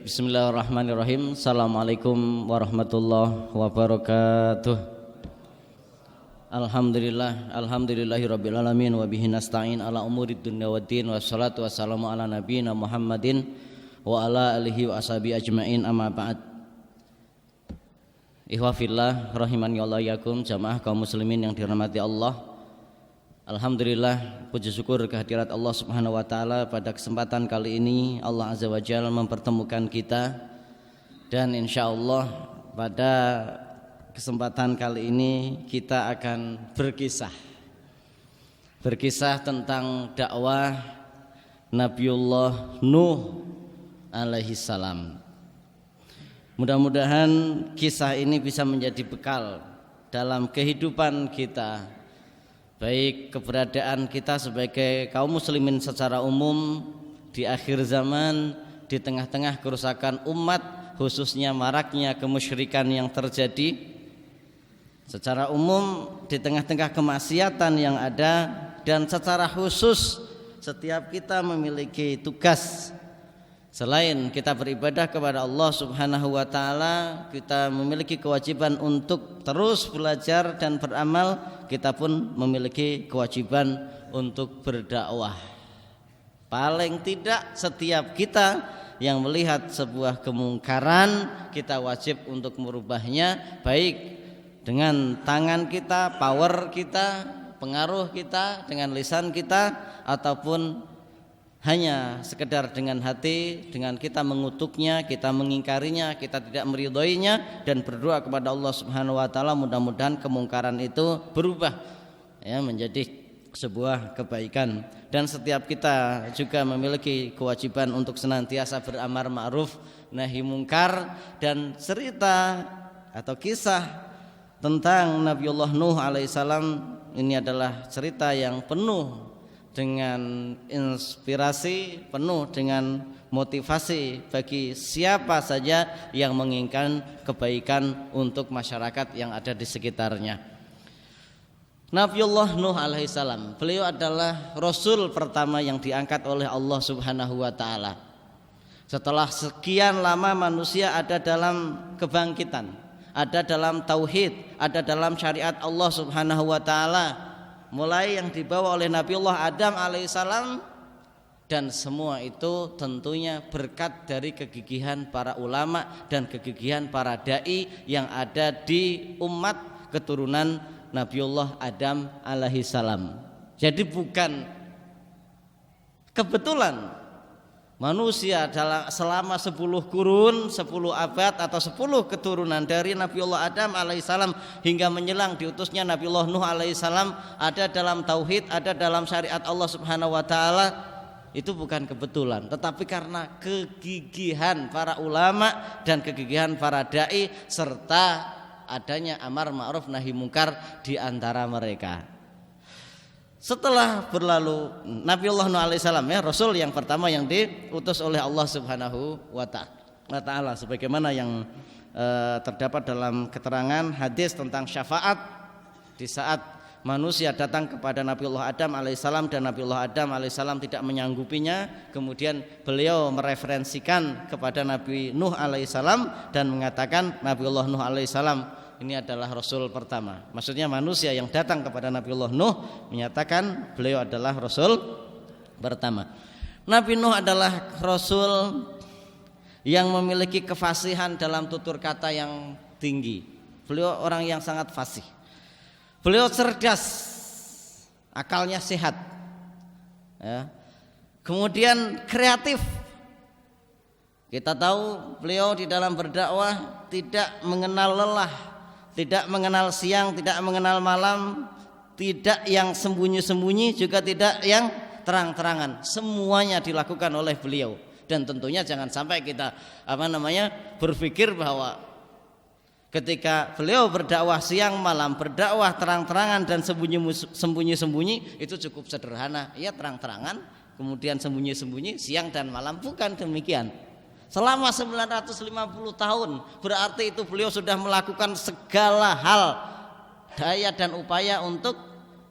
Bismillahirrahmanirrahim. Assalamualaikum warahmatullahi wabarakatuh. Alhamdulillahirabbil alamin wa bihi nasta'in ala umurid dunya waddin wassalatu wassalamu ala nabiyyina Muhammadin wa ala alihi wa ashabihi ajmain, amma ba'd. Ikhwa fillah rahimani Allah yakum, jamaah kaum muslimin yang dirahmati Allah. Alhamdulillah, puji syukur kehadirat Allah Subhanahu wa taala pada kesempatan kali ini Allah Azza wa Jalla mempertemukan kita, dan insyaallah pada kesempatan kali ini kita akan berkisah tentang dakwah Nabiullah Nuh alaihi salam. Mudah-mudahan kisah ini bisa menjadi bekal dalam kehidupan kita, baik keberadaan kita sebagai kaum muslimin secara umum di akhir zaman, di tengah-tengah kerusakan umat, khususnya maraknya kemusyrikan yang terjadi secara umum, di tengah-tengah kemaksiatan yang ada, dan secara khusus setiap kita memiliki tugas. Selain kita beribadah kepada Allah Subhanahu wa taala, kita memiliki kewajiban untuk terus belajar dan beramal. Kita pun memiliki kewajiban untuk berdakwah. Paling tidak setiap kita yang melihat sebuah kemungkaran, kita wajib untuk merubahnya, baik dengan tangan kita, power kita, pengaruh kita, dengan lisan kita, ataupun hanya sekedar dengan hati, dengan kita mengutuknya, kita mengingkarinya, kita tidak meridhoinya, dan berdoa kepada Allah Subhanahu wa taala mudah-mudahan kemungkaran itu berubah ya menjadi sebuah kebaikan. Dan setiap kita juga memiliki kewajiban untuk senantiasa beramar ma'ruf nahi mungkar. Dan cerita atau kisah tentang Nabiullah Nuh alaihissalam ini adalah cerita yang penuh dengan inspirasi, penuh dengan motivasi bagi siapa saja yang menginginkan kebaikan untuk masyarakat yang ada di sekitarnya. Nabiullah Nuh alaihissalam, beliau adalah rasul pertama yang diangkat oleh Allah Subhanahu wa taala. Setelah sekian lama manusia ada dalam kebangkitan, ada dalam tauhid, ada dalam syariat Allah Subhanahu wa taala, mulai yang dibawa oleh Nabiullah Adam alaihissalam, dan semua itu tentunya berkat dari kegigihan para ulama dan kegigihan para dai yang ada di umat keturunan Nabiullah Adam alaihissalam. Jadi bukan kebetulan manusia selama 10 kurun, 10 abad atau 10 keturunan dari Nabiullah Adam alaihissalam hingga menjelang diutusnya Nabiullah Nuh alaihissalam ada dalam tauhid, ada dalam syariat Allah Subhanahu wa taala. Itu bukan kebetulan, tetapi karena kegigihan para ulama dan kegigihan para dai serta adanya amar ma'ruf nahi mungkar di antara mereka. Setelah berlalu Nabiullah Nuh alaihissalam, ya, rasul yang pertama yang diutus oleh Allah Subhanahu wa taala, sebagaimana yang terdapat dalam keterangan hadis tentang syafaat di saat manusia datang kepada Nabiullah Adam alaihissalam dan Nabiullah Adam alaihissalam tidak menyanggupinya. Kemudian beliau mereferensikan kepada Nabi Nuh alaihissalam dan mengatakan Nabiullah Nuh alaihissalam ini adalah rasul pertama. Maksudnya manusia yang datang kepada Nabiullah Nuh menyatakan beliau adalah rasul pertama. Nabi Nuh adalah rasul yang memiliki kefasihan dalam tutur kata yang tinggi. Beliau orang yang sangat fasih. Beliau cerdas, akalnya sehat ya. Kemudian kreatif. Kita tahu beliau di dalam berdakwah tidak mengenal lelah, tidak mengenal siang, tidak mengenal malam, tidak yang sembunyi-sembunyi, juga tidak yang terang-terangan. Semuanya dilakukan oleh beliau. Dan tentunya jangan sampai kita berpikir bahwa ketika beliau berdakwah siang malam, berdakwah terang-terangan dan sembunyi-sembunyi itu cukup sederhana. Ya, terang-terangan, kemudian sembunyi-sembunyi, siang dan malam. Bukan demikian. Selama 950 tahun berarti itu beliau sudah melakukan segala hal, daya dan upaya untuk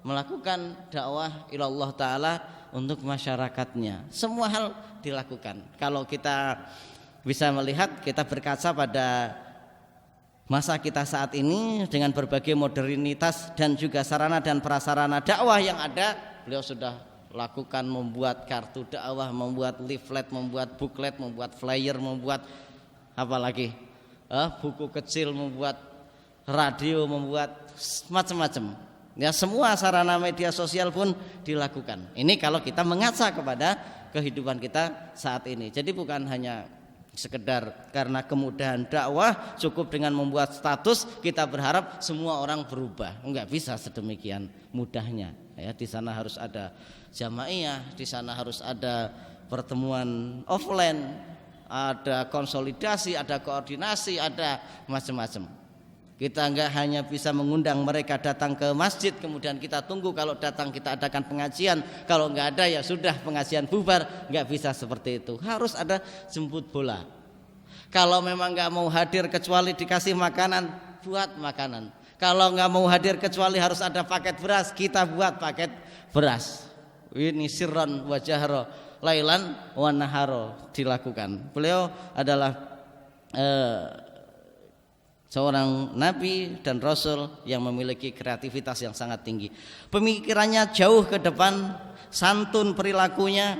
melakukan dakwah ilallah ta'ala untuk masyarakatnya. Semua hal dilakukan. Kalau kita bisa melihat, kita berkaca pada masa kita saat ini dengan berbagai modernitas dan juga sarana dan prasarana dakwah yang ada. Beliau sudah lakukan, membuat kartu dakwah, membuat leaflet, membuat booklet, membuat flyer, membuat apa lagi, buku kecil, membuat radio, membuat macam-macam. Ya, semua sarana media sosial pun dilakukan. Ini kalau kita mengaca kepada kehidupan kita saat ini. Jadi bukan hanya sekedar karena kemudahan dakwah cukup dengan membuat status kita berharap semua orang berubah. Enggak bisa sedemikian mudahnya. Ya, di sana harus ada jamaiyah, di sana harus ada pertemuan offline, ada konsolidasi, ada koordinasi, ada macam-macam. Kita enggak hanya bisa mengundang mereka datang ke masjid kemudian kita tunggu, kalau datang kita adakan pengajian, kalau enggak ada ya sudah pengajian bubar. Enggak bisa seperti itu. Harus ada jemput bola. Kalau memang enggak mau hadir kecuali dikasih makanan, buat makanan. Kalau enggak mau hadir kecuali harus ada paket beras, kita buat paket beras. Ini sirran wa jahra, lailan wa naharo dilakukan. Beliau adalah seorang nabi dan rasul yang memiliki kreativitas yang sangat tinggi. Pemikirannya jauh ke depan, santun perilakunya.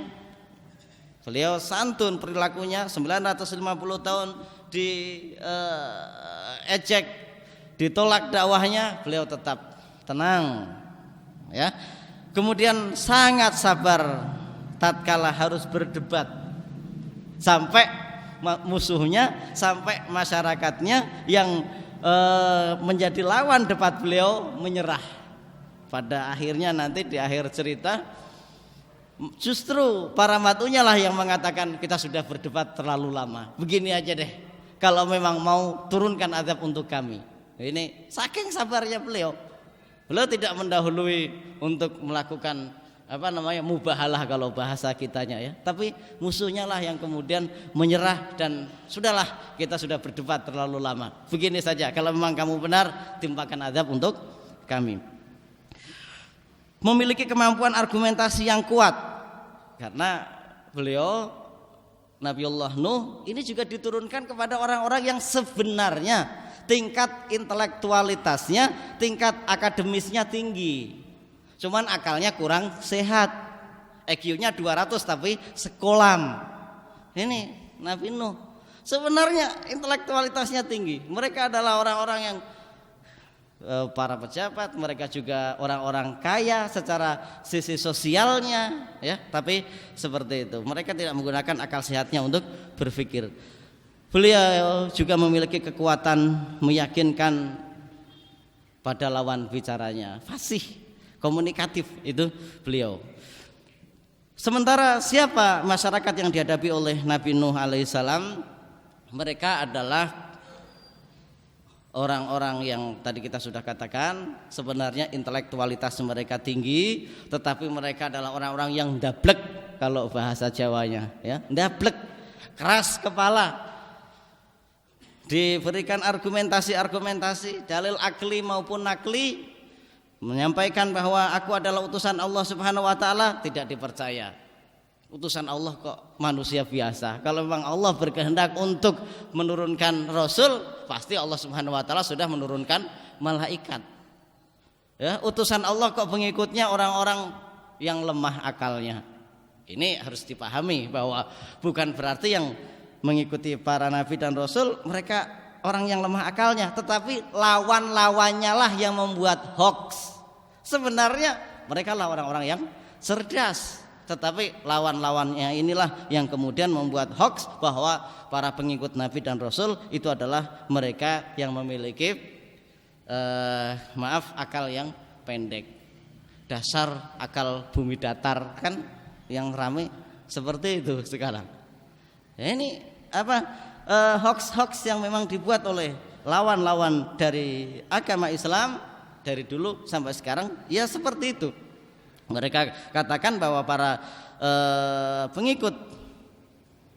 Beliau santun perilakunya, 950 tahun ejek, ditolak dakwahnya, beliau tetap tenang. Ya. Kemudian sangat sabar tatkala harus berdebat. Sampai musuhnya, sampai masyarakatnya yang menjadi lawan debat beliau menyerah. Pada akhirnya nanti di akhir cerita justru para matunya lah yang mengatakan kita sudah berdebat terlalu lama. Begini aja deh, kalau memang mau turunkan azab untuk kami. Ini saking sabarnya beliau. Beliau tidak mendahului untuk melakukan mubahalah kalau bahasa kitanya ya, tapi musuhnya lah yang kemudian menyerah dan sudahlah, kita sudah berdebat terlalu lama. Begini saja, kalau memang kamu benar timpakan azab untuk kami. Memiliki kemampuan argumentasi yang kuat karena beliau Nabiullah Nuh ini juga diturunkan kepada orang-orang yang sebenarnya tingkat intelektualitasnya, tingkat akademisnya tinggi. Cuman akalnya kurang sehat. IQ-nya 200 tapi sekolam. Ini Nabi Nuh. Sebenarnya intelektualitasnya tinggi. Mereka adalah orang-orang yang para pejabat, mereka juga orang-orang kaya secara sisi sosialnya, ya. Tapi seperti itu. Mereka tidak menggunakan akal sehatnya untuk berpikir. Beliau juga memiliki kekuatan meyakinkan pada lawan bicaranya. Fasih, komunikatif itu beliau. Sementara siapa masyarakat yang dihadapi oleh Nabi Nuh alaihissalam? Mereka adalah orang-orang yang tadi kita sudah katakan sebenarnya intelektualitas mereka tinggi, tetapi mereka adalah orang-orang yang ndablek kalau bahasa Jawanya, ya, ndablek, keras kepala. Diberikan argumentasi dalil akli maupun nakli, menyampaikan bahwa aku adalah utusan Allah Subhanahu wa taala, tidak dipercaya. Utusan Allah kok manusia biasa. Kalau memang Allah berkehendak untuk menurunkan rasul, pasti Allah Subhanahu wa taala sudah menurunkan malaikat. Ya, utusan Allah kok pengikutnya orang-orang yang lemah akalnya. Ini harus dipahami bahwa bukan berarti yang mengikuti para nabi dan rasul mereka orang yang lemah akalnya, tetapi lawan-lawannya lah yang membuat hoax. Sebenarnya mereka lah orang-orang yang cerdas, tetapi lawan-lawannya inilah yang kemudian membuat hoax bahwa para pengikut nabi dan rasul itu adalah mereka yang memiliki akal yang pendek. Dasar akal bumi datar kan yang ramai seperti itu sekarang. Ya, ini hoax-hoax yang memang dibuat oleh lawan-lawan dari agama Islam dari dulu sampai sekarang, ya seperti itu. Mereka katakan bahwa para pengikut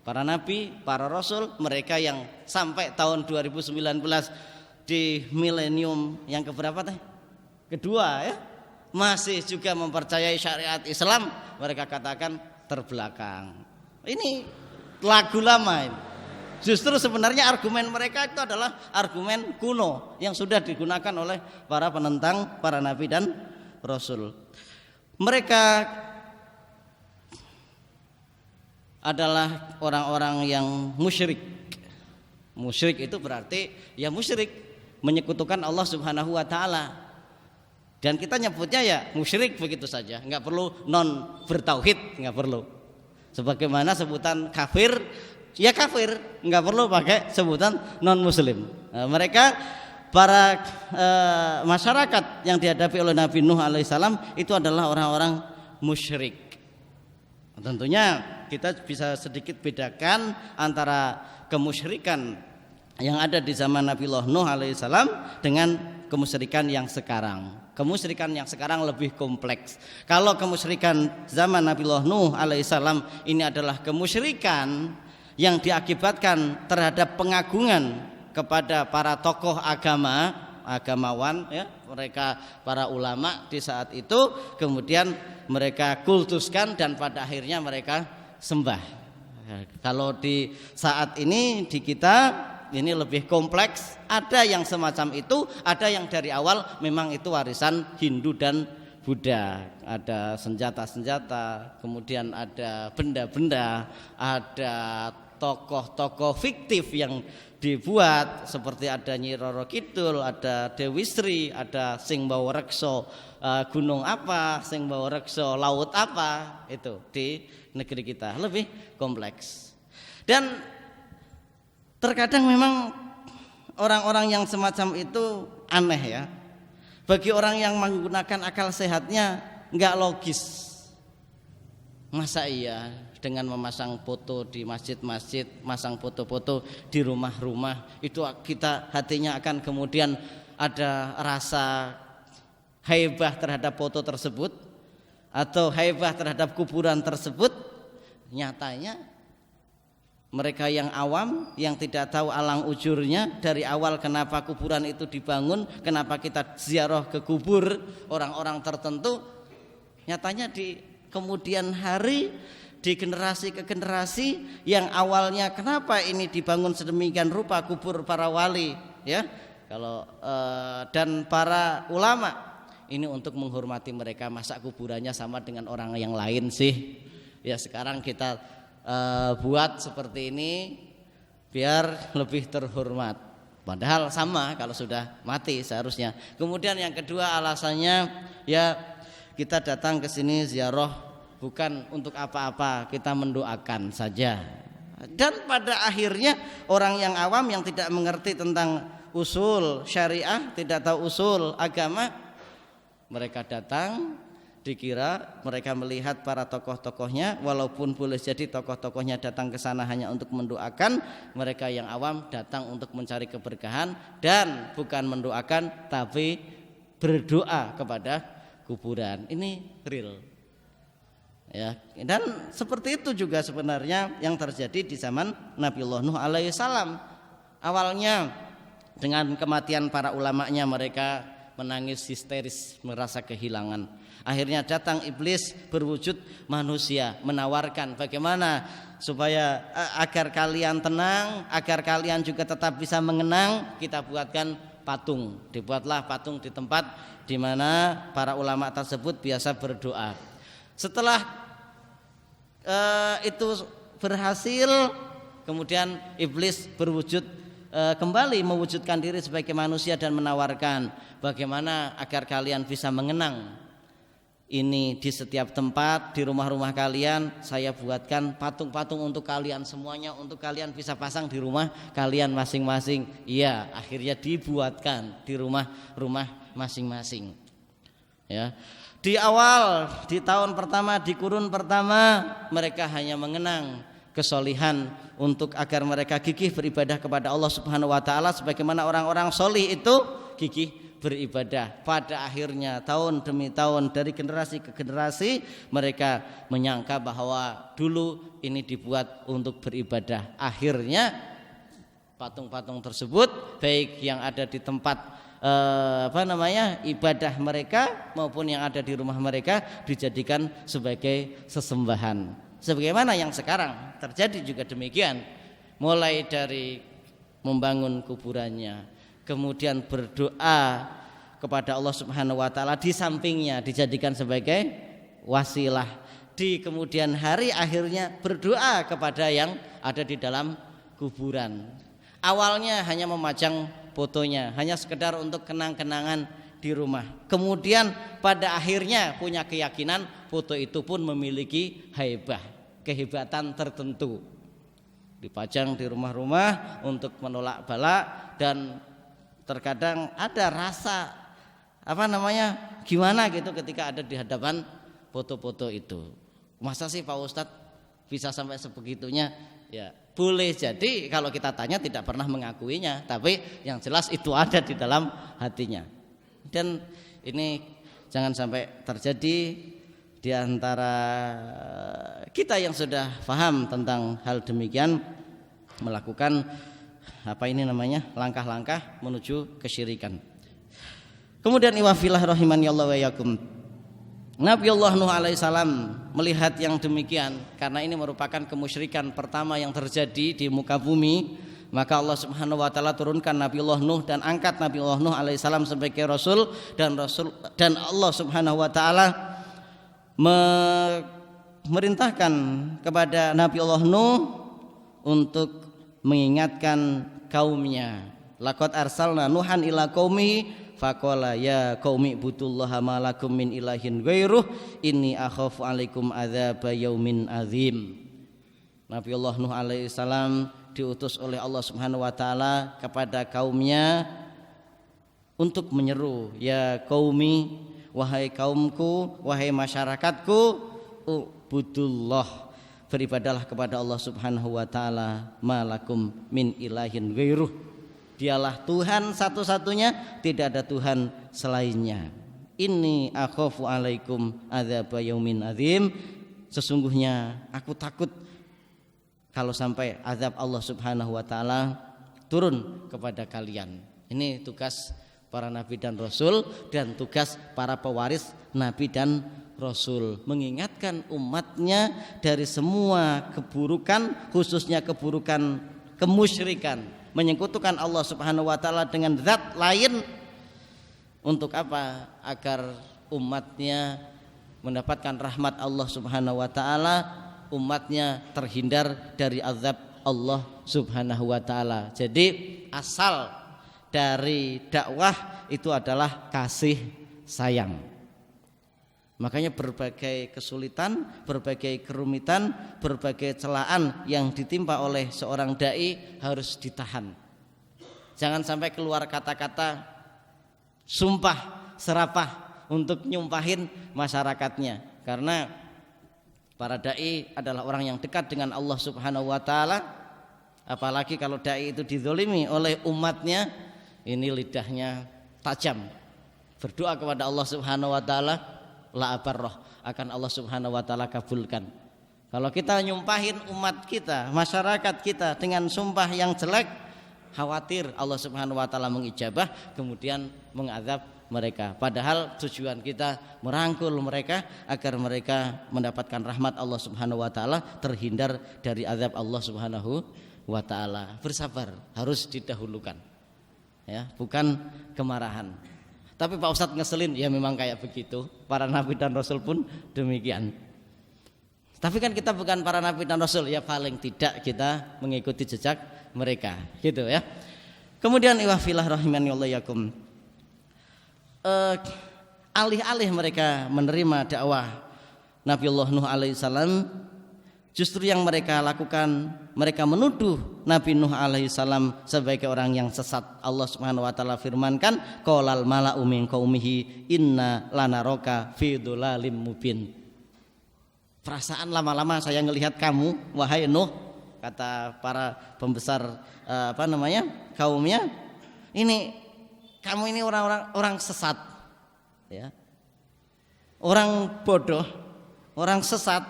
para nabi, para rasul, mereka yang sampai tahun 2019 di milenium yang keberapa teh? Kedua, ya, masih juga mempercayai syariat Islam, mereka katakan terbelakang. Ini lagu lama ini. Justru sebenarnya argumen mereka itu adalah argumen kuno yang sudah digunakan oleh para penentang para nabi dan rasul. Mereka adalah orang-orang yang musyrik. Musyrik itu berarti ya musyrik, menyekutukan Allah Subhanahu wa taala. Dan kita nyebutnya ya musyrik begitu saja, enggak perlu non bertauhid, enggak perlu. Sebagaimana sebutan kafir, ya kafir, enggak perlu pakai sebutan non muslim. Mereka para masyarakat yang dihadapi oleh Nabi Nuh alaihissalam itu adalah orang-orang musyrik. Tentunya kita bisa sedikit bedakan antara kemusyrikan yang ada di zaman Nabiullah Nuh alaihissalam dengan kemusyrikan yang sekarang. Kemusyrikan yang sekarang lebih kompleks. Kalau kemusyrikan zaman Nabiullah Nuh alaihissalam ini adalah kemusyrikan yang diakibatkan terhadap pengagungan kepada para tokoh agamawan, ya, mereka para ulama di saat itu, kemudian mereka kultuskan dan pada akhirnya mereka sembah. Kalau di saat ini di kita ini lebih kompleks, ada yang semacam itu, ada yang dari awal memang itu warisan Hindu dan Buddha. Ada senjata-senjata, kemudian ada benda-benda, ada tokoh-tokoh fiktif yang dibuat seperti ada Nyi Roro Kidul, ada Dewi Sri, ada Sing Bawa Rekso, gunung apa, Sing Bawa Rekso, laut apa, itu di negeri kita lebih kompleks. Dan terkadang memang orang-orang yang semacam itu aneh ya. Bagi orang yang menggunakan akal sehatnya nggak logis. Masa iya dengan memasang foto di masjid-masjid, masang foto-foto di rumah-rumah, itu kita hatinya akan kemudian ada rasa haibah terhadap foto tersebut atau haibah terhadap kuburan tersebut. Nyatanya mereka yang awam, yang tidak tahu alang ujurnya dari awal kenapa kuburan itu dibangun, kenapa kita ziarah ke kubur orang-orang tertentu, nyatanya di kemudian hari, di generasi ke generasi yang awalnya kenapa ini dibangun sedemikian rupa kubur para wali, ya, kalau dan para ulama ini untuk menghormati mereka. Masa kuburannya sama dengan orang yang lain sih? Ya sekarang kita buat seperti ini biar lebih terhormat, padahal sama kalau sudah mati seharusnya. Kemudian yang kedua alasannya ya kita datang ke sini ziarah bukan untuk apa-apa, kita mendoakan saja. Dan pada akhirnya orang yang awam yang tidak mengerti tentang usul syariah, tidak tahu usul agama, mereka datang, dikira mereka melihat para tokoh-tokohnya, walaupun boleh jadi tokoh-tokohnya datang ke sana hanya untuk mendoakan, mereka yang awam datang untuk mencari keberkahan dan bukan mendoakan tapi berdoa kepada kuburan. Ini real. Ya, dan seperti itu juga sebenarnya yang terjadi di zaman Nabiullah Nuh alaihissalam. Awalnya dengan kematian para ulamanya mereka menangis histeris, merasa kehilangan. Akhirnya datang iblis berwujud manusia, menawarkan bagaimana supaya agar kalian tenang, agar kalian juga tetap bisa mengenang, kita buatkan patung. Dibuatlah patung di tempat di mana para ulama tersebut biasa berdoa. Setelah itu berhasil, kemudian iblis berwujud kembali mewujudkan diri sebagai manusia dan menawarkan bagaimana agar kalian bisa mengenang ini di setiap tempat, di rumah-rumah kalian saya buatkan patung-patung untuk kalian semuanya, untuk kalian bisa pasang di rumah kalian masing-masing. Iya, akhirnya dibuatkan di rumah-rumah masing-masing. Ya. Di awal, di tahun pertama, di kurun pertama, mereka hanya mengenang kesolihan untuk agar mereka gigih beribadah kepada Allah Subhanahu wa taala sebagaimana orang-orang solih itu gigih beribadah. Pada akhirnya tahun demi tahun, dari generasi ke generasi, mereka menyangka bahwa dulu ini dibuat untuk beribadah. Akhirnya patung-patung tersebut baik yang ada di tempat ibadah mereka maupun yang ada di rumah mereka dijadikan sebagai sesembahan. Sebagaimana yang sekarang terjadi juga demikian. mulai dari membangun kuburannya, kemudian berdoa kepada Allah Subhanahu wa taala, di sampingnya dijadikan sebagai wasilah, di kemudian hari akhirnya berdoa kepada yang ada di dalam kuburan. Awalnya hanya memajang fotonya, hanya sekedar untuk kenang-kenangan di rumah. Kemudian pada akhirnya punya keyakinan foto itu pun memiliki haibah, kehebatan tertentu. Dipajang di rumah-rumah untuk menolak bala, dan terkadang ada rasa gimana gitu ketika ada di hadapan foto-foto itu. Masa sih Pak Ustadz bisa sampai sebegitunya? Ya boleh jadi kalau kita tanya tidak pernah mengakuinya, tapi yang jelas itu ada di dalam hatinya. Dan ini jangan sampai terjadi di antara kita yang sudah paham tentang hal demikian, melakukan langkah-langkah menuju kesyirikan. Kemudian iwafillah rahimani Allah wa yakum, Nabi Allah Nuh alaihissalam melihat yang demikian, karena ini merupakan kemusyrikan pertama yang terjadi di muka bumi, maka Allah Subhanahu wa taala turunkan Nabi Allah Nuh dan angkat Nabi Allah Nuh alaihissalam sebagai rasul, dan Allah Subhanahu wa taala memerintahkan kepada Nabi Allah Nuh untuk mengingatkan kaumnya. Laqad arsalna Nuhan ila qaumi faqala ya qaumi ibudullaha ma lakum min ilahin ghairuh inni akhafu alaikum adzaba yaumin azim. Nabi Allah Nuh alaihissalam diutus oleh Allah Subhanahu wa taala kepada kaumnya untuk menyeru, ya qaumi, wahai kaumku, wahai masyarakatku, ubudullah, beribadalah kepada Allah Subhanahu wa taala, malakum min ilahin ghairuh, dialah Tuhan satu-satunya, tidak ada Tuhan selainnya. Inni akhafu alaikum adzaba yaumin azim, sesungguhnya aku takut kalau sampai azab Allah Subhanahu wa taala turun kepada kalian. Ini tugas para nabi dan rasul dan tugas para pewaris nabi dan rasul, mengingatkan umatnya dari semua keburukan, khususnya keburukan kemusyrikan, menyekutukan Allah Subhanahu wa taala dengan zat lain. Untuk apa? Agar umatnya mendapatkan rahmat Allah Subhanahu wa taala, umatnya terhindar dari azab Allah Subhanahu wa taala. Jadi asal dari dakwah itu adalah kasih sayang. Makanya berbagai kesulitan, berbagai kerumitan, berbagai celaan yang ditimpa oleh seorang dai harus ditahan. Jangan sampai keluar kata-kata sumpah serapah untuk nyumpahin masyarakatnya, karena para dai adalah orang yang dekat dengan Allah Subhanahu wa taala. Apalagi kalau dai itu dizalimi oleh umatnya, ini lidahnya tajam, berdoa kepada Allah Subhanahu wa taala, la abarroh, akan Allah Subhanahu wa taala kabulkan. Kalau kita nyumpahin umat kita, masyarakat kita dengan sumpah yang jelek, khawatir Allah Subhanahu wa taala mengijabah kemudian mengazab mereka. Padahal tujuan kita merangkul mereka agar mereka mendapatkan rahmat Allah Subhanahu wa taala, terhindar dari azab Allah Subhanahu wa taala. Bersabar harus didahulukan, ya, bukan kemarahan. Tapi Pak Ustadz ngeselin, ya memang kayak begitu. Para nabi dan rasul pun demikian. Tapi kan kita bukan para nabi dan rasul, ya paling tidak kita mengikuti jejak mereka, gitu ya. Kemudian iwafillah rahimani Allah yakum, alih-alih mereka menerima dakwah Nabiullah Nuh alaihissalam, justru yang mereka lakukan, mereka menuduh Nabi Nuh alaihissalam sebagai orang yang sesat. Allah Subhanahu wa taala firmankan, qalal mala'u min qaumihi inna lanaraka fi dhalalim mubin. Perasaan lama-lama saya ngelihat kamu wahai Nuh, kata para pembesar kaumnya, ini kamu ini orang sesat, ya, orang bodoh, orang sesat,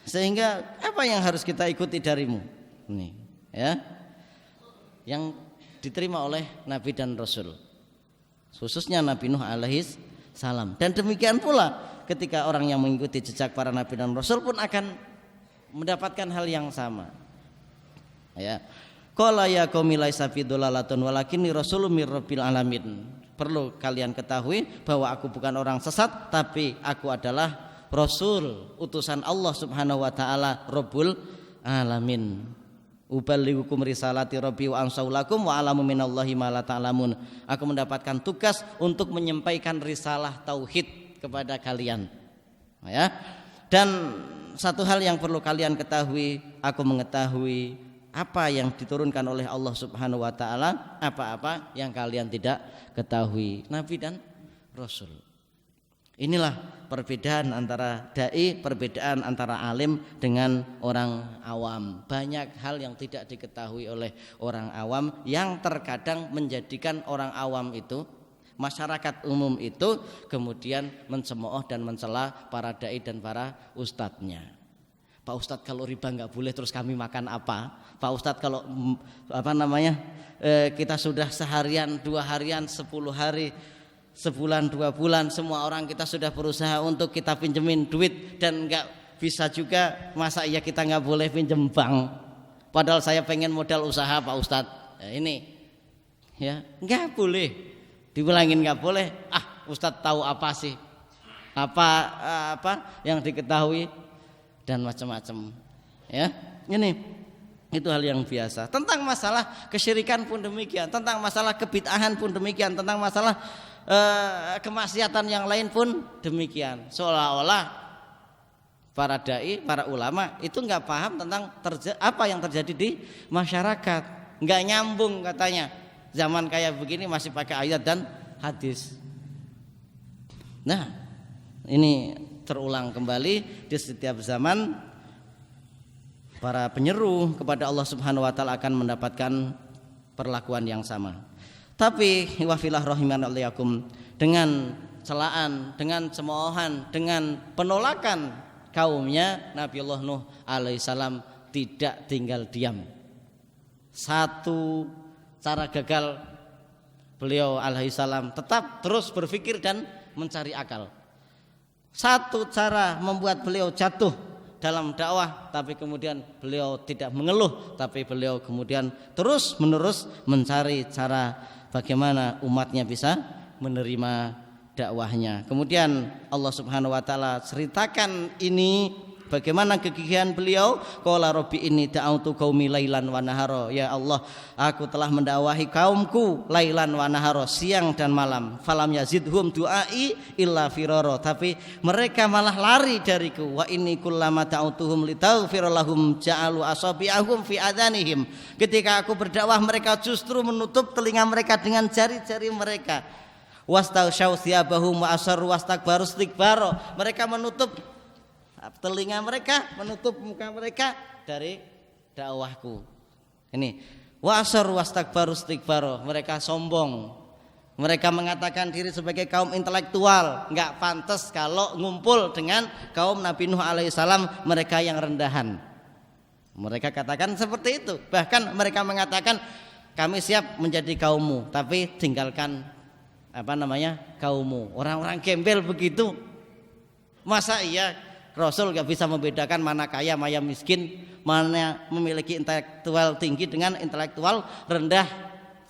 sehingga apa yang harus kita ikuti darimu, nih, ya, yang diterima oleh Nabi dan Rasul, khususnya Nabi Nuh alaihis salam. Dan demikian pula ketika orang yang mengikuti jejak para Nabi dan Rasul pun akan mendapatkan hal yang sama. Ya. Qala ya qaumi laisa fi dhalalatun walakinni rasulun mir rabbil alamin. Perlu kalian ketahui bahwa aku bukan orang sesat, tapi aku adalah rasul utusan Allah Subhanahu wa taala Rabbul alamin. Uballighukum risalati rabbi wa ansawlakum wa alamu minallahi ma la ta'lamun. Aku mendapatkan tugas untuk menyampaikan risalah tauhid kepada kalian. Ya. Dan satu hal yang perlu kalian ketahui, aku mengetahui apa yang diturunkan oleh Allah Subhanahu wa taala, apa-apa yang kalian tidak ketahui, nabi dan rasul. Inilah perbedaan antara dai, perbedaan antara alim dengan orang awam. Banyak hal yang tidak diketahui oleh orang awam yang terkadang menjadikan orang awam itu, masyarakat umum itu kemudian mencemooh dan mencela para dai dan para ustadznya. Pak Ustadz kalau riba nggak boleh, terus kami makan apa? Pak Ustadz kalau kita sudah seharian, 2 harian, 10 hari, sebulan, 2 bulan, semua orang kita sudah berusaha untuk kita pinjemin duit dan nggak bisa juga, masa iya kita nggak boleh pinjem bank? Padahal saya pengen modal usaha Pak Ustadz. Ya, ini ya nggak boleh, dibilangin nggak boleh. Ustadz tahu apa sih? Apa yang diketahui? Dan macam-macam, ya. Ini itu hal yang biasa. Tentang masalah kesyirikan pun demikian, tentang masalah kebid'ahan pun demikian, tentang masalah kemaksiatan yang lain pun demikian. Seolah-olah para dai, para ulama itu nggak paham tentang apa yang terjadi di masyarakat, nggak nyambung katanya. Zaman kayak begini masih pakai ayat dan hadis. Nah, ini terulang kembali di setiap zaman, para penyeru kepada Allah Subhanahu wa taala akan mendapatkan perlakuan yang sama. Tapi wafilah rahimanallahu, dengan celaan, dengan cemoohan, dengan penolakan kaumnya, Nabiullah Nuh alaihissalam tidak tinggal diam. Satu cara gagal beliau alaihissalam tetap terus berpikir dan mencari akal. Satu cara membuat beliau jatuh dalam dakwah, tapi kemudian beliau tidak mengeluh, tapi beliau kemudian terus menerus mencari cara bagaimana umatnya bisa menerima dakwahnya. Kemudian Allah Subhanahu wa taala ceritakan ini bagaimana kegigihan beliau. Qala rabbi inni da'autu qaumi lailan wa nahara. Ya Allah, aku telah mendakwahi kaumku lailan wa nahara, siang dan malam. Falam yazidhum du'ai illa firara. Tapi mereka malah lari dariku. Wa inni kullama da'autuhum litaghfir lahum ja'alu asabi'ahum fi adhanihim. Ketika aku berdakwah, mereka justru menutup telinga mereka dengan jari-jari mereka. Wastaghsyaw thiyabahum wa asarru wastakbaru istikbara. Mereka menutup telinga mereka, menutup muka mereka dari dakwahku. Ini wasar wastakbaru istikbaro, mereka sombong. Mereka mengatakan diri sebagai kaum intelektual, enggak pantas kalau ngumpul dengan kaum Nabi Nuh alaihissalam, mereka yang rendahan. Mereka katakan seperti itu. Bahkan mereka mengatakan kami siap menjadi kaummu, tapi tinggalkan kaummu. Orang-orang gembel begitu. Masa iya Rasul gak bisa membedakan mana kaya, mana miskin, mana memiliki intelektual tinggi dengan intelektual rendah?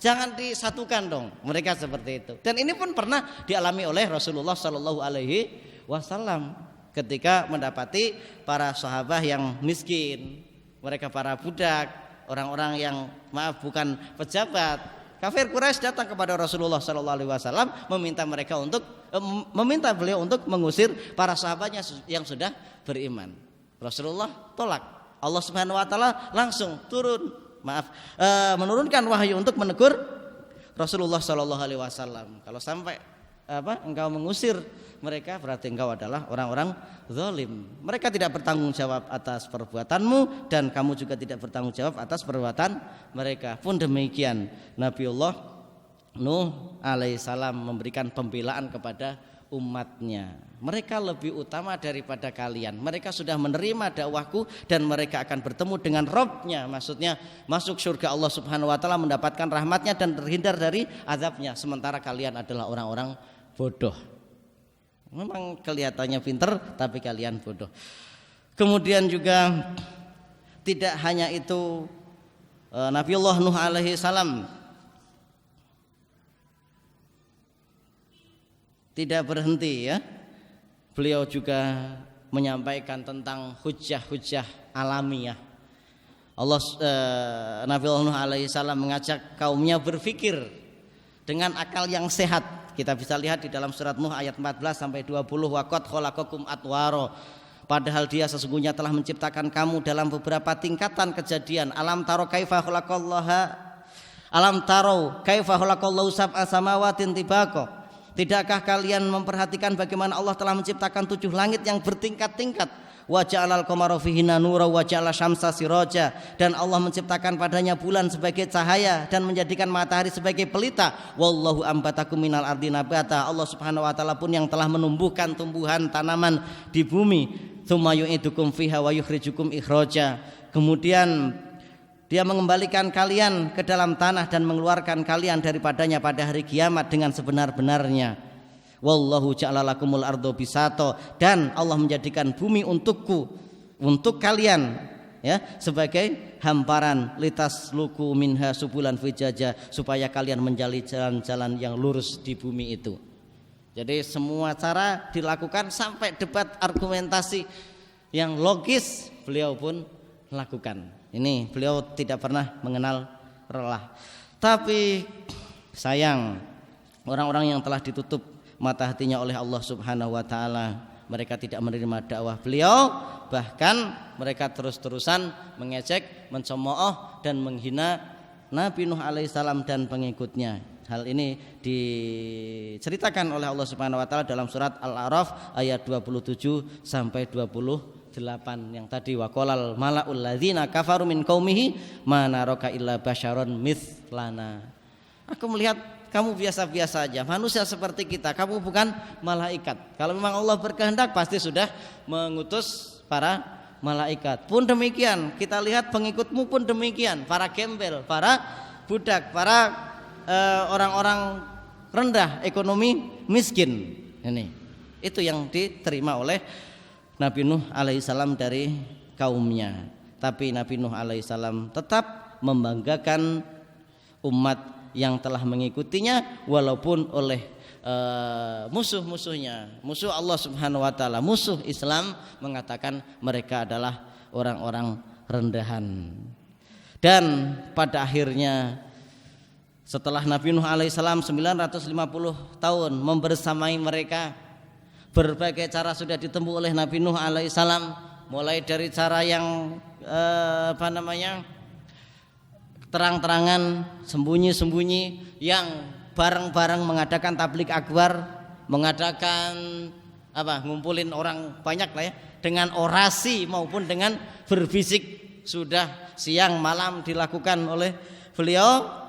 Jangan disatukan dong. Mereka seperti itu. Dan ini pun pernah dialami oleh Rasulullah Shallallahu Alaihi Wasallam ketika mendapati para sahabat yang miskin, mereka para budak, orang-orang yang bukan pejabat. Kafir Quraisy datang kepada Rasulullah Shallallahu Alaihi Wasallam meminta beliau untuk mengusir para sahabatnya yang sudah beriman. Rasulullah tolak. Allah Subhanahu Wa Taala langsung menurunkan wahyu untuk menegur Rasulullah Shallallahu Alaihi Wasallam. Kalau sampai engkau mengusir mereka, berarti engkau adalah orang-orang zalim. Mereka tidak bertanggung jawab atas perbuatanmu, dan kamu juga tidak bertanggung jawab atas perbuatan mereka. Pun demikian, Nabiullah Nuh alaihissalam memberikan pembelaan kepada umatnya. Mereka lebih utama daripada kalian. Mereka sudah menerima dakwahku dan mereka akan bertemu dengan Rabbnya. Maksudnya masuk surga Allah Subhanahu Wa Taala, mendapatkan rahmatnya dan terhindar dari azabnya. Sementara kalian adalah orang-orang bodoh. Memang kelihatannya pinter, tapi kalian bodoh. Kemudian juga tidak hanya itu, Nabiullah Nuh alaihi salam tidak berhenti ya. Beliau juga menyampaikan tentang hujjah-hujjah alamiah. Nabiullah Nuh alaihi salam mengajak kaumnya berpikir dengan akal yang sehat. Kita bisa lihat di dalam surat Nuh ayat 14 sampai 20, waqad khalaqakum atwaro. Padahal dia sesungguhnya telah menciptakan kamu dalam beberapa tingkatan kejadian. Alam taro kaifa khalaqallahu sab'a samawatin tibaqa. Tidakkah kalian memperhatikan bagaimana Allah telah menciptakan 7 langit yang bertingkat-tingkat? Wa ja'alal qamara fihinna nura wa ja'ala syamsa siraja, dan Allah menciptakan padanya bulan sebagai cahaya dan menjadikan matahari sebagai pelita. Wallahu ambatakum minal ardi nabata. Allah Subhanahu wa taala pun yang telah menumbuhkan tumbuhan tanaman di bumi. Tsumma yu'idukum fiha wa yukhrijukum ikhraja. Kemudian Dia mengembalikan kalian ke dalam tanah dan mengeluarkan kalian daripadanya pada hari kiamat dengan sebenar-benarnya. Wallahu ja'ala lakumul ardo bisato, dan Allah menjadikan bumi untukku, untuk kalian ya, sebagai hamparan litas luku minha subulan fijaja, supaya kalian menjali jalan-jalan yang lurus di bumi itu. Jadi semua cara dilakukan sampai debat argumentasi yang logis beliau pun lakukan. Ini beliau tidak pernah mengenal lelah. Tapi sayang, orang-orang yang telah ditutup mata hatinya oleh Allah Subhanahu wa taala, mereka tidak menerima dakwah beliau, bahkan mereka terus-terusan mengejek, mencemooh dan menghina Nabi Nuh alaihissalam dan pengikutnya. Hal ini diceritakan oleh Allah Subhanahu wa taala dalam surat Al-A'raf ayat 27 sampai 28 yang tadi, waqalal malaul ladzina kafaru min qaumihi ma naraka illa basyaron mithlana. Aku melihat kamu biasa-biasa aja, manusia seperti kita, kamu bukan malaikat. Kalau memang Allah berkehendak pasti sudah mengutus para malaikat. Pun demikian, kita lihat pengikutmu pun demikian, para gembel, para budak, para orang-orang rendah ekonomi, miskin. Ini itu yang diterima oleh Nabi Nuh alaihissalam dari kaumnya. Tapi Nabi Nuh alaihissalam tetap membanggakan umat yang telah mengikutinya, walaupun oleh musuh-musuhnya, musuh Allah Subhanahu wa taala, musuh Islam, mengatakan mereka adalah orang-orang rendahan. Dan pada akhirnya setelah Nabi Nuh alaihissalam 950 tahun membersamai mereka, berbagai cara sudah ditempuh oleh Nabi Nuh alaihissalam, mulai dari cara yang terang-terangan, sembunyi-sembunyi, yang bareng-bareng mengadakan tablik akbar, mengadakan ngumpulin orang banyak lah ya, dengan orasi maupun dengan berbisik, sudah siang malam dilakukan oleh beliau.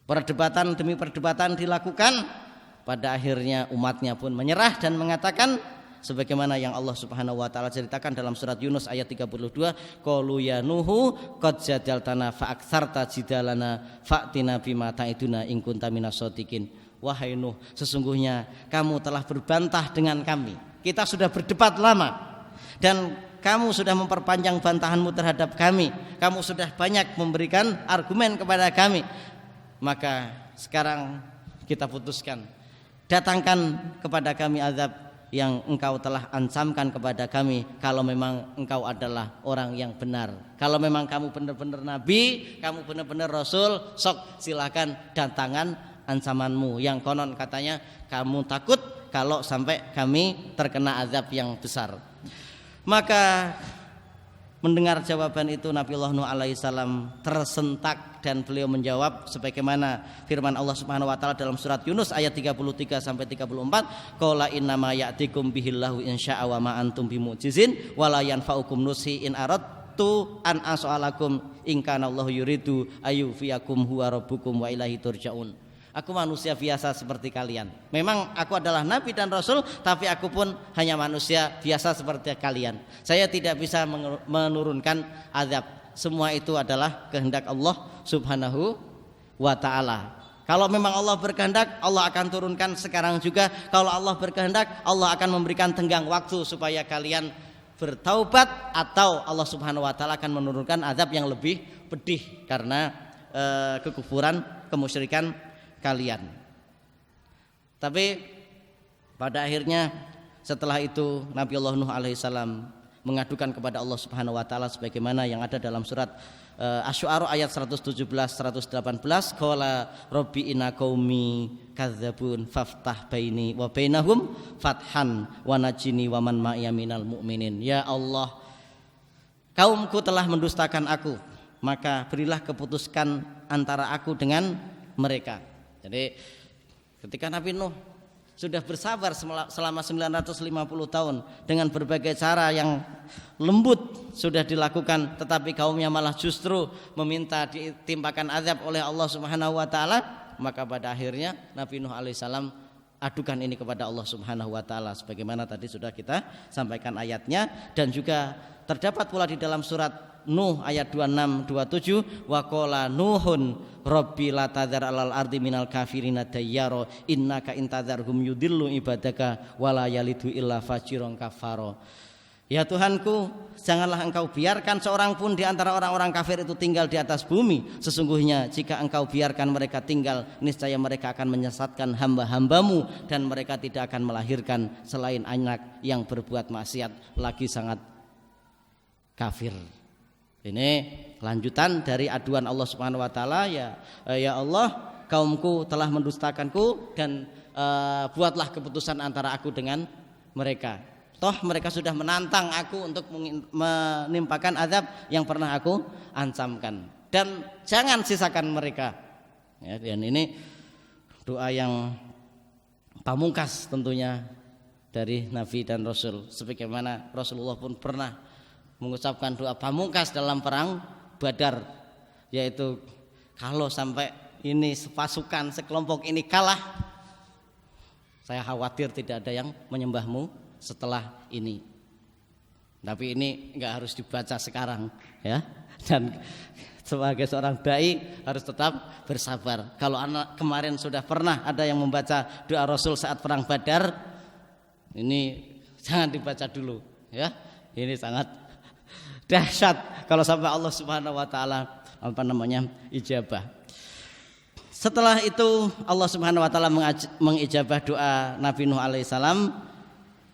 Perdebatan demi perdebatan dilakukan. Pada akhirnya umatnya pun menyerah dan mengatakan sebagaimana yang Allah Subhanahu wa taala ceritakan dalam surat Yunus ayat 32, qalu ya nuhu qad jadaltana fa aktsarta jidalana fa'tina bima ta'iduna in kunta minasodiqin. Wahai Nuh, sesungguhnya kamu telah berbantah dengan kami. Kita sudah berdebat lama dan kamu sudah memperpanjang bantahanmu terhadap kami. Kamu sudah banyak memberikan argumen kepada kami. Maka sekarang kita putuskan, datangkan kepada kami azab yang engkau telah ancamkan kepada kami, kalau memang engkau adalah orang yang benar. Kalau memang kamu benar-benar nabi, kamu benar-benar rasul, sok silakan datangkan ancamanmu yang konon katanya kamu takut kalau sampai kami terkena azab yang besar. Maka mendengar jawaban itu Nabiullah Nuh alaihissalam tersentak dan beliau menjawab sebagaimana firman Allah Subhanahu wa taala dalam surat Yunus ayat 33 sampai 34, qala innama ya'tikum bihillahu insya'a wa ma antum bimu'jizin wa la yanfa'ukum nusi in aradtu an as'alakum in kana Allahu yuridu ayyufiyakum huwa rabbukum wa ilaihi turja'un. Aku manusia biasa seperti kalian. Memang aku adalah nabi dan rasul, tapi aku pun hanya manusia biasa seperti kalian. Saya tidak bisa menurunkan azab. Semua itu adalah kehendak Allah Subhanahu wa taala. Kalau memang Allah berkehendak, Allah akan turunkan sekarang juga. Kalau Allah berkehendak, Allah akan memberikan tenggang waktu supaya kalian bertaubat, atau Allah Subhanahu wa taala akan menurunkan azab yang lebih pedih karena kekufuran, kemusyrikan kalian. Tapi pada akhirnya setelah itu Nabiullah Nuh alaihissalam mengadukan kepada Allah Subhanahu wa taala sebagaimana yang ada dalam surat Asy-Syu'ara ayat 117 118, qala rabbi inna qaumi kadzabun faftah baini wa bainahum fathan wa najini wa man ma'iya minal mu'minin. Ya Allah, kaumku telah mendustakan aku, maka berilah keputuskan antara aku dengan mereka. Jadi ketika Nabi Nuh sudah bersabar selama 950 tahun dengan berbagai cara yang lembut sudah dilakukan, tetapi kaumnya malah justru meminta ditimpakan azab oleh Allah Subhanahu wa taala, maka pada akhirnya Nabi Nuh alaihissalam adukan ini kepada Allah Subhanahu wa taala sebagaimana tadi sudah kita sampaikan ayatnya. Dan juga terdapat pula di dalam surat Nuh ayat 26 27, wa qala nuhun rabbi la tadzar alal ardi minal kafirina dayyara innaka intadzarhum yudillu ibadaka wala yalidu illa fajiron kafaro. Ya Tuhanku, janganlah engkau biarkan seorang pun di antara orang-orang kafir itu tinggal di atas bumi. Sesungguhnya jika engkau biarkan mereka tinggal, niscaya mereka akan menyesatkan hamba-hambamu, dan mereka tidak akan melahirkan selain anak yang berbuat maksiat lagi sangat kafir. Ini lanjutan dari aduan Allah Subhanahu wa taala, ya Allah, kaumku telah mendustakanku dan buatlah keputusan antara aku dengan mereka. Toh mereka sudah menantang aku untuk menimpakan azab yang pernah aku ancamkan, dan jangan sisakan mereka. Ya, dan ini doa yang pamungkas tentunya dari Nabi dan Rasul, sebagaimana Rasulullah pun pernah mengucapkan doa pamungkas dalam perang Badar, yaitu kalau sampai ini pasukan sekelompok ini kalah, saya khawatir tidak ada yang menyembahmu setelah ini. Tapi ini enggak harus dibaca sekarang ya, dan sebagai seorang dai harus tetap bersabar. Kalau anak kemarin sudah pernah ada yang membaca doa Rasul saat perang Badar, ini jangan dibaca dulu ya. Ini sangat dahsyat kalau sampai Allah Subhanahu wa taala ijabah. Setelah itu Allah Subhanahu wa taala mengijabah doa Nabi Nuh alaihissalam,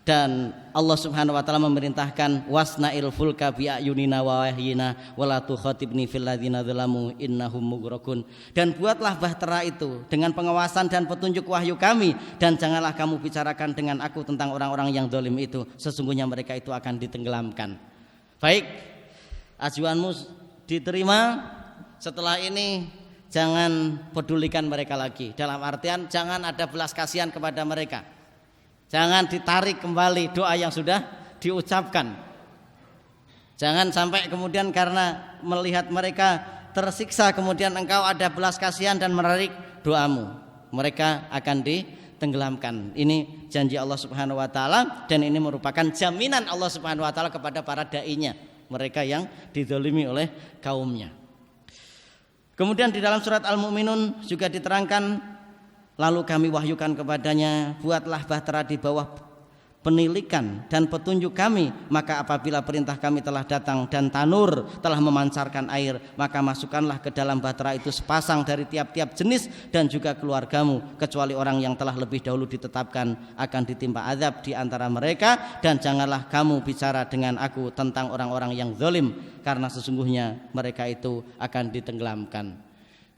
dan Allah Subhanahu wa taala memerintahkan wasna'il fulka bi ayunina wa wahyina wala tukhatibni fil ladzina zalamu innahum mughraqun, dan buatlah bahtera itu dengan pengawasan dan petunjuk wahyu kami, dan janganlah kamu bicarakan dengan aku tentang orang-orang yang zalim itu, sesungguhnya mereka itu akan ditenggelamkan. Baik, ajuanmu diterima. Setelah ini jangan pedulikan mereka lagi, dalam artian jangan ada belas kasihan kepada mereka, jangan ditarik kembali doa yang sudah diucapkan. Jangan sampai kemudian karena melihat mereka tersiksa kemudian engkau ada belas kasihan dan menarik doamu, mereka akan ditenggelamkan. Ini janji Allah Subhanahu wa taala, dan ini merupakan jaminan Allah Subhanahu wa taala kepada para dai-nya, mereka yang dizalimi oleh kaumnya. Kemudian di dalam surat Al-Mu'minun juga diterangkan, lalu kami wahyukan kepadanya, buatlah bahtera di bawah penilikan dan petunjuk kami, maka apabila perintah kami telah datang dan tanur telah memancarkan air, maka masukkanlah ke dalam bahtera itu sepasang dari tiap-tiap jenis dan juga keluargamu, kecuali orang yang telah lebih dahulu ditetapkan akan ditimpa azab di antara mereka, dan janganlah kamu bicara dengan aku tentang orang-orang yang zalim, karena sesungguhnya mereka itu akan ditenggelamkan.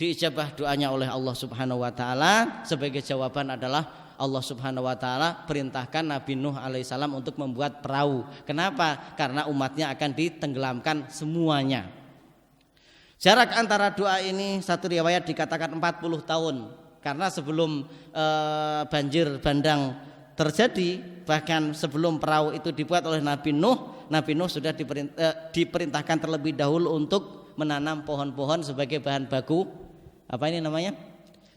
Diijabah doanya oleh Allah Subhanahu wa taala. Sebagai jawaban adalah Allah Subhanahu wa taala perintahkan Nabi Nuh alaihissalam untuk membuat perahu. Kenapa? Karena umatnya akan ditenggelamkan semuanya. Jarak antara doa ini, satu riwayat dikatakan 40 tahun. Karena sebelum banjir bandang terjadi, bahkan sebelum perahu itu dibuat oleh Nabi Nuh sudah diperintahkan terlebih dahulu untuk menanam pohon-pohon sebagai bahan baku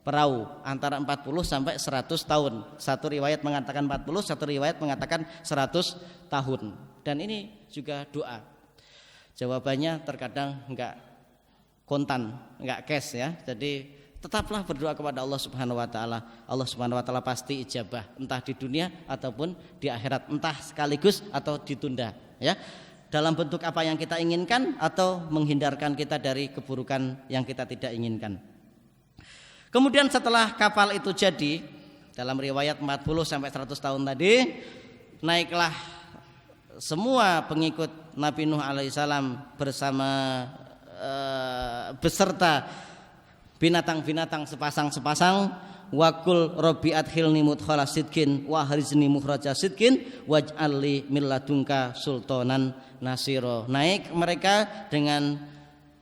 perahu, antara 40 sampai 100 tahun. Satu riwayat mengatakan 40, satu riwayat mengatakan 100 tahun. Dan ini juga doa. Jawabannya terkadang enggak kontan, enggak cash ya. Jadi tetaplah berdoa kepada Allah Subhanahu wa taala. Allah Subhanahu wa taala pasti ijabah, entah di dunia ataupun di akhirat, entah sekaligus atau ditunda ya. dalam bentuk apa yang kita inginkan atau menghindarkan kita dari keburukan yang kita tidak inginkan. Kemudian setelah kapal itu jadi, dalam riwayat 40 sampai 100 tahun tadi, naiklah semua pengikut Nabi Nuh alaihissalam bersama beserta binatang-binatang sepasang-sepasang. Wakul Robbi adkhilni mudkhala sidkin wa hrizni mukhraja sidkin waj'al li min ladunka sultanan nasiro. Naik mereka dengan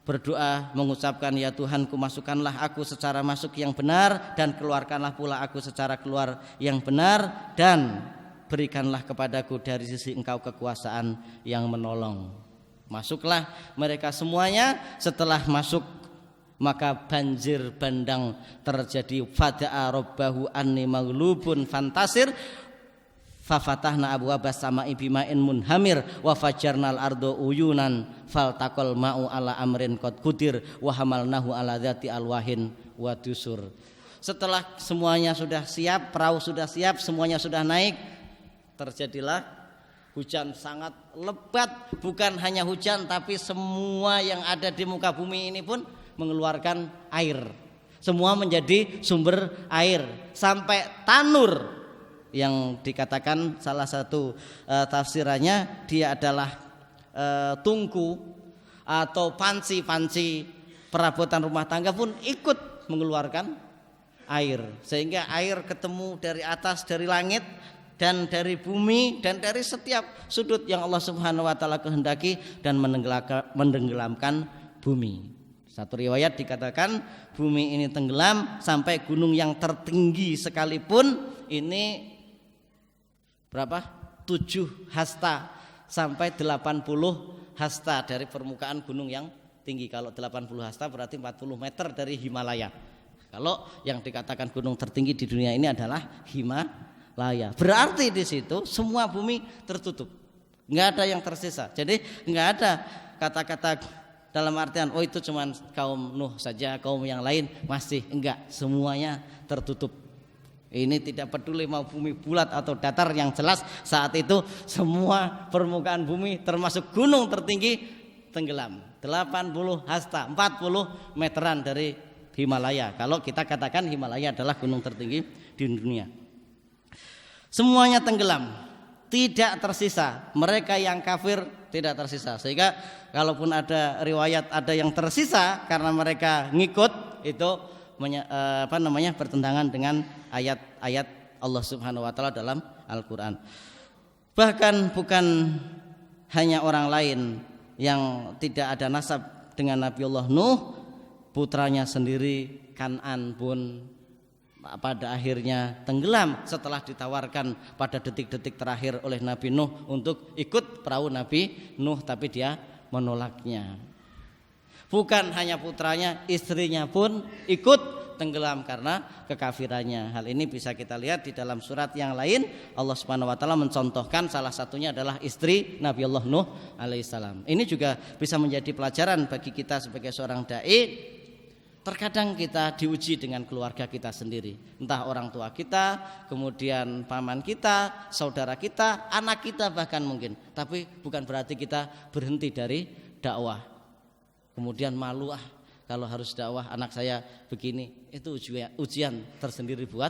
berdoa mengucapkan, ya Tuhanku, masukkanlah aku secara masuk yang benar dan keluarkanlah pula aku secara keluar yang benar, dan berikanlah kepadaku dari sisi Engkau kekuasaan yang menolong. Masuklah mereka semuanya. Setelah masuk maka banjir bandang terjadi. Fada'a rabbahu anni maghlubun fantasir fafatahna abwaabas samaa'i bima'in munhamir wa fajjarnal ardo uyunan faltaqal ma'u ala amrin qad qudir wa hamalnahu ala dzati alwahin wa dusur. Setelah semuanya sudah siap, perahu sudah siap, semuanya sudah naik, terjadilah hujan sangat lebat. Bukan hanya hujan, tapi semua yang ada di muka bumi ini pun mengeluarkan air. Semua menjadi sumber air sampai tanur, yang dikatakan salah satu tafsirannya dia adalah tungku atau panci-panci perabotan rumah tangga pun ikut mengeluarkan air, sehingga air ketemu dari atas, dari langit dan dari bumi dan dari setiap sudut yang Allah Subhanahu wa taala kehendaki dan menenggelamkan bumi. Satu riwayat dikatakan bumi ini tenggelam sampai gunung yang tertinggi sekalipun ini berapa? 7 hasta sampai 80 hasta dari permukaan gunung yang tinggi. Kalau 80 hasta berarti 40 meter dari Himalaya. Kalau yang dikatakan gunung tertinggi di dunia ini adalah Himalaya. Berarti di situ semua bumi tertutup. Enggak ada yang tersisa. Jadi enggak ada kata-kata dalam artian oh itu cuma kaum Nuh saja, kaum yang lain masih enggak, semuanya tertutup. Ini tidak peduli mau bumi bulat atau datar, yang jelas saat itu semua permukaan bumi termasuk gunung tertinggi tenggelam. 80 hasta, 40 meteran dari Himalaya. Kalau kita katakan Himalaya adalah gunung tertinggi di dunia. Semuanya tenggelam, tidak tersisa. Mereka yang kafir tidak tersisa. Sehingga kalaupun ada riwayat ada yang tersisa karena mereka ngikut, itu bertentangan dengan ayat-ayat Allah Subhanahu wa taala dalam Al-Qur'an. Bahkan bukan hanya orang lain yang tidak ada nasab dengan Nabiullah Nuh, putranya sendiri Kan'an pun pada akhirnya tenggelam setelah ditawarkan pada detik-detik terakhir oleh Nabi Nuh untuk ikut perahu Nabi Nuh, tapi dia menolaknya. Bukan hanya putranya, istrinya pun ikut tenggelam karena kekafirannya. Hal ini bisa kita lihat di dalam surat yang lain. Allah Subhanahu wa taala mencontohkan, salah satunya adalah istri Nabiullah Nuh alaihissalam. Ini juga bisa menjadi pelajaran bagi kita sebagai seorang dai. Terkadang kita diuji dengan keluarga kita sendiri, entah orang tua kita, kemudian paman kita, saudara kita, anak kita bahkan mungkin. Tapi bukan berarti kita berhenti dari dakwah. Kemudian malu, kalau harus dakwah anak saya begini. Itu ujian tersendiri buat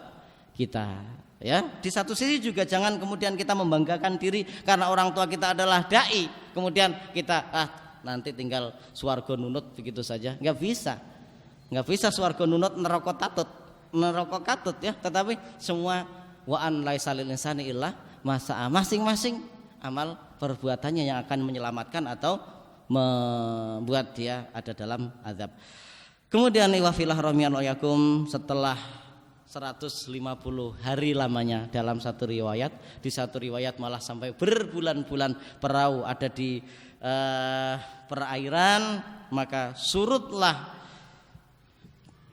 kita, ya. Di satu sisi juga jangan kemudian kita membanggakan diri karena orang tua kita adalah dai, kemudian kita nanti tinggal swarga nunut begitu saja. Enggak bisa swarga nunut neraka katut ya. Tetapi semua wa'an laisa lil insani illa ma sa'a, masing-masing amal perbuatannya yang akan menyelamatkan atau membuat dia ada dalam azab. Kemudian iwafilah romian yakum, setelah 150 hari lamanya dalam satu riwayat, di satu riwayat malah sampai berbulan-bulan perahu ada di perairan, maka surutlah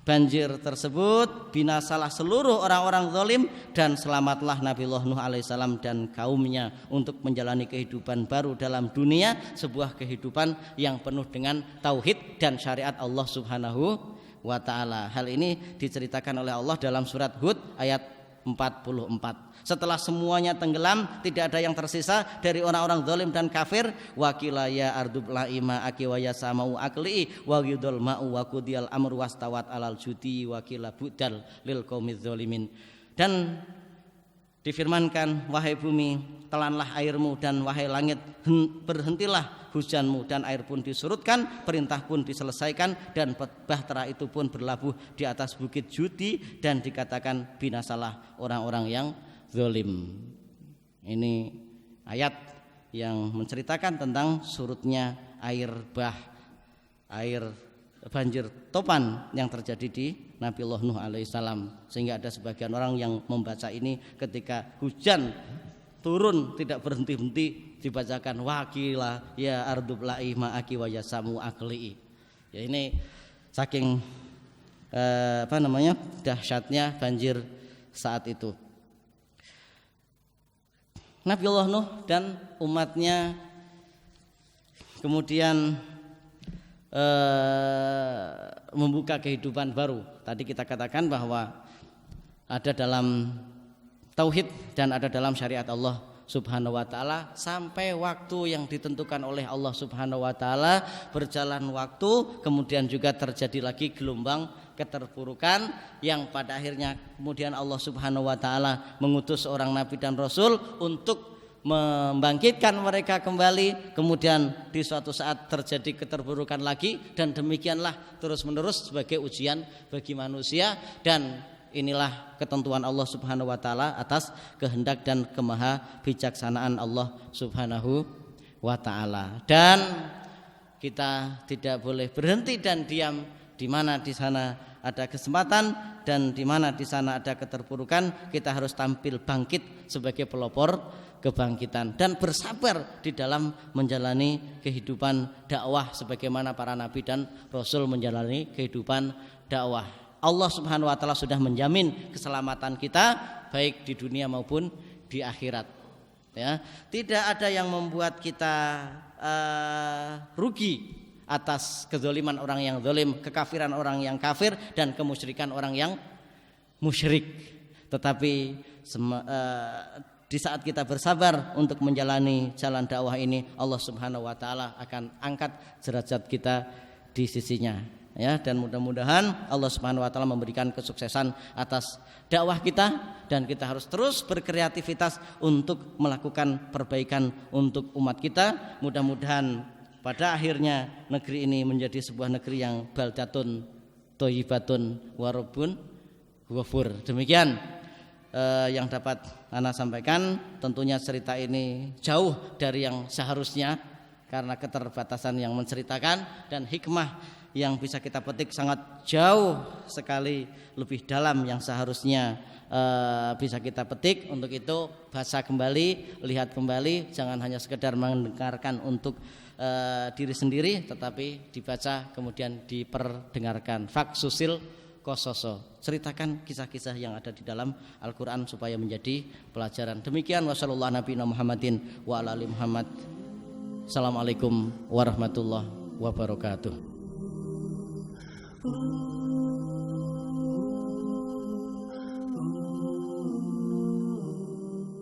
banjir tersebut, binasalah seluruh orang-orang zalim, dan selamatlah Nabiullah Nuh alaihissalam dan kaumnya untuk menjalani kehidupan baru dalam dunia, sebuah kehidupan yang penuh dengan tauhid dan syariat Allah Subhanahu wa taala. Hal ini diceritakan oleh Allah dalam surat Hud ayat 44. Setelah semuanya tenggelam, tidak ada yang tersisa dari orang-orang zalim dan kafir. Wakila ya ardub laima aki wa yasamau akli wa yudul ma'u wa qudiyal amru wastawat alal judi wakila budal lil qaumiz zalimin. Dan difirmankan, wahai bumi, telanlah airmu, dan wahai langit, berhentilah hujanmu, dan air pun disurutkan, perintah pun diselesaikan, dan bahtera itu pun berlabuh di atas bukit Judi, dan dikatakan binasalah orang-orang yang zalim. Ini ayat yang menceritakan tentang surutnya air banjir topan yang terjadi di Nabiullah Nuh alaihissalam, sehingga ada sebagian orang yang membaca ini ketika hujan turun tidak berhenti-henti dibacakan wakila ya ardub la'i ma'aki wa yasamu akli. Ya, ini saking dahsyatnya banjir saat itu. Nabiullah Nuh dan umatnya kemudian membuka kehidupan baru. Tadi kita katakan bahwa ada dalam tauhid dan ada dalam syariat Allah Subhanahu wa taala sampai waktu yang ditentukan oleh Allah Subhanahu wa taala. Berjalan waktu, kemudian juga terjadi lagi gelombang keterpurukan yang pada akhirnya kemudian Allah Subhanahu wa taala mengutus seorang nabi dan rasul untuk membangkitkan mereka kembali. Kemudian di suatu saat terjadi keterpurukan lagi, dan demikianlah terus menerus sebagai ujian bagi manusia. Dan inilah ketentuan Allah Subhanahu wa taala atas kehendak dan kemaha bijaksanaan Allah Subhanahu wa taala. Dan kita tidak boleh berhenti dan diam di mana di sana ada kesempatan dan di mana di sana ada keterpurukan. Kita harus tampil bangkit sebagai pelopor kebangkitan dan bersabar di dalam menjalani kehidupan dakwah sebagaimana para nabi dan rasul menjalani kehidupan dakwah. Allah Subhanahu wa taala sudah menjamin keselamatan kita baik di dunia maupun di akhirat. Ya, tidak ada yang membuat kita rugi atas kezaliman orang yang zalim, kekafiran orang yang kafir, dan kemusyrikan orang yang musyrik. Tetapi di saat kita bersabar untuk menjalani jalan dakwah ini, Allah Subhanahu wa taala akan angkat derajat kita di sisinya. Ya, dan mudah-mudahan Allah Subhanahu wa taala memberikan kesuksesan atas dakwah kita, dan kita harus terus berkreativitas untuk melakukan perbaikan untuk umat kita. Mudah-mudahan pada akhirnya negeri ini menjadi sebuah negeri yang baldatun thayyibatun wa rabbun ghafur. Demikian yang dapat Ana sampaikan. Tentunya cerita ini jauh dari yang seharusnya karena keterbatasan yang menceritakan, dan hikmah yang bisa kita petik sangat jauh sekali lebih dalam yang seharusnya bisa kita petik. Untuk itu baca kembali, lihat kembali, jangan hanya sekedar mendengarkan untuk diri sendiri, tetapi dibaca kemudian diperdengarkan. Faksusil kososo, ceritakan kisah-kisah yang ada di dalam Al-Quran supaya menjadi pelajaran. Demikian, wassalamualaikum nabiyina Muhammadin wa ala ali Muhammad. Assalamualaikum warahmatullahi wabarakatuh.